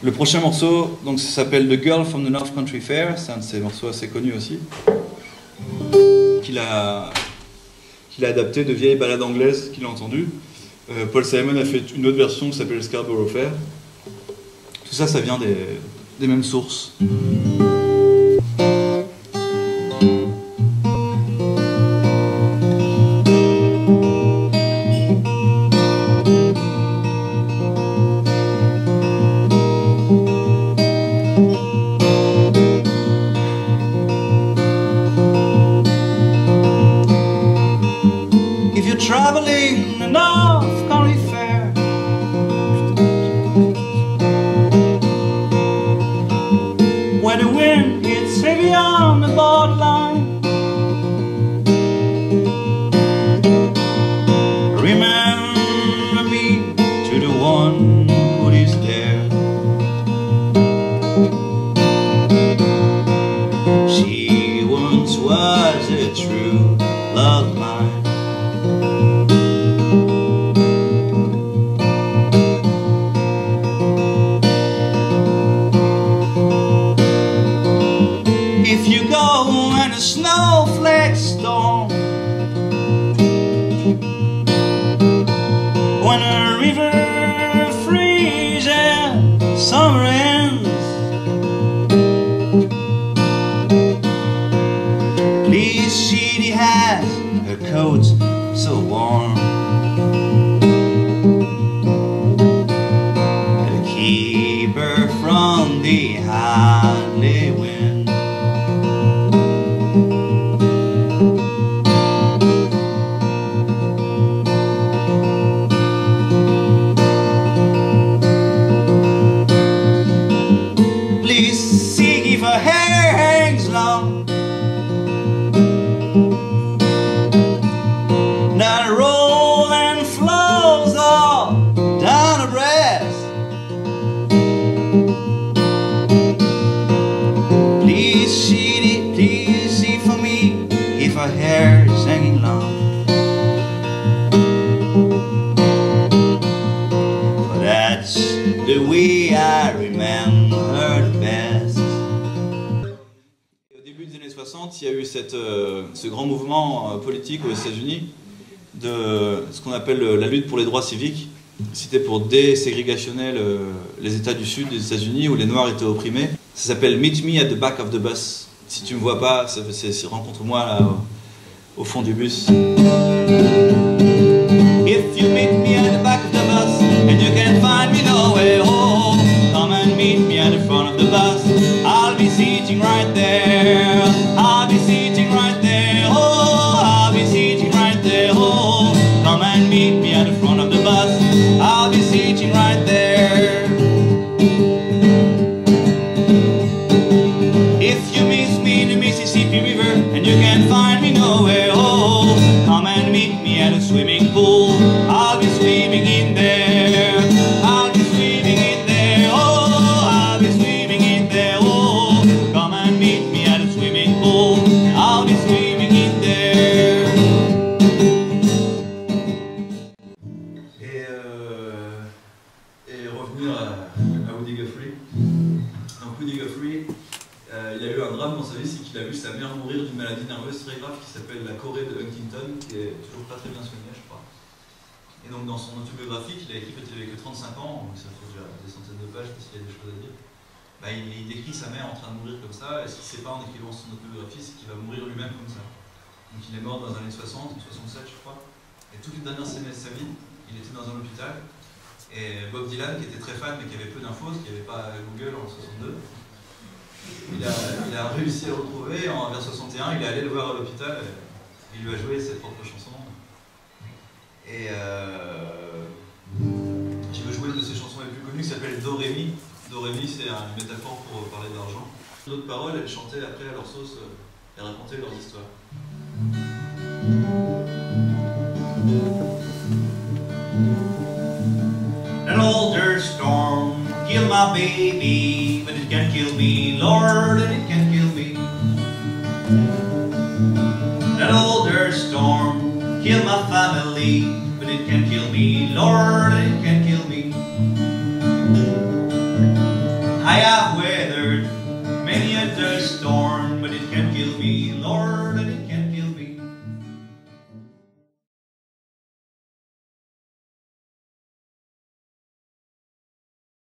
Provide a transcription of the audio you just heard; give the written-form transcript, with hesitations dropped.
Le prochain morceau, donc, ça s'appelle The Girl from the North Country Fair. C'est un de ses morceaux assez connus aussi. Qu'il a adapté de vieilles ballades anglaises qu'il a entendues. Paul Simon a fait une autre version qui s'appelle Scarborough Fair. Tout ça, ça vient des mêmes sources. If you're traveling the North Country Fair, where the wind hits heavy on the borderline, remember me to the one who is there. She once was a true love mine. If you go in a snowflake storm, when a river freezes and summer ends, please, she has her coat so warm, it'll keep her from the hardly wind. Please see if her hair hangs long, not roll and flows all down her breast. Please see for me if her hair is hanging long. For that's the way I remember her the best. Au début des années 60, il y a eu ce grand mouvement politique aux États-Unis de ce qu'on appelle la lutte pour les droits civiques. C'était pour déségrégationner les États du Sud des États-Unis où les Noirs étaient opprimés. Ça s'appelle Meet Me at the back of the bus. Si tu me vois pas, c'est rencontre-moi là au fond du bus. If you meet me at the back of the bus and you can't find me nowhere home, come and meet me at the front of the bus. I'll be sitting right there. I'll be sitting right there. Oh, I'll be sitting right there. Oh, come and meet me at the front of the bus. I'll be sitting right there. If you miss me in the Mississippi River and you can't find me nowhere, oh, come and meet me at a swimming pool. I'll be swimming in there. I'll be swimming in there. Oh, I'll be swimming in there. Oh, come and meet me at a swimming pool. I'll be swimming in there. Et revenir à Woody Guthrie. Donc Woody Guthrie, il a eu un drame dans sa vie, c'est qu'il a vu sa mère mourir d'une maladie nerveuse très grave qui s'appelle la chorée de Huntington, qui est toujours pas très bien soignée, je crois. Et donc dans son autobiographie, qu'il a écrit quand il avait que 35 ans, donc ça fait déjà des centaines de pages parce qu'il y a des choses à dire, bah, il décrit sa mère en train de mourir comme ça, et ce qu'il ne sait pas en écrivant son autobiographie, c'est qu'il va mourir lui-même comme ça. Donc il est mort dans les années 60, 67 je crois, et toutes les dernières années de sa vie, il était dans un hôpital. Et Bob Dylan, qui était très fan mais qui avait peu d'infos, parce qu'il n'y avait pas Google en 62, il a réussi à le retrouver vers 61, il est allé le voir à l'hôpital, il lui a joué ses propres chansons. Et je veux jouer une de ses chansons les plus connues qui s'appelle Do Ré Mi. Do Ré Mi, c'est une métaphore pour parler d'argent. D'autres paroles, elles chantaient après à leur sauce et racontaient leurs histoires. An older storm killed my baby, but it can't kill me, Lord, and it can't kill me. That older storm killed my family, but it can't kill me, Lord, and it can't kill me. I have weathered many a dust storm, but it can't kill me, Lord.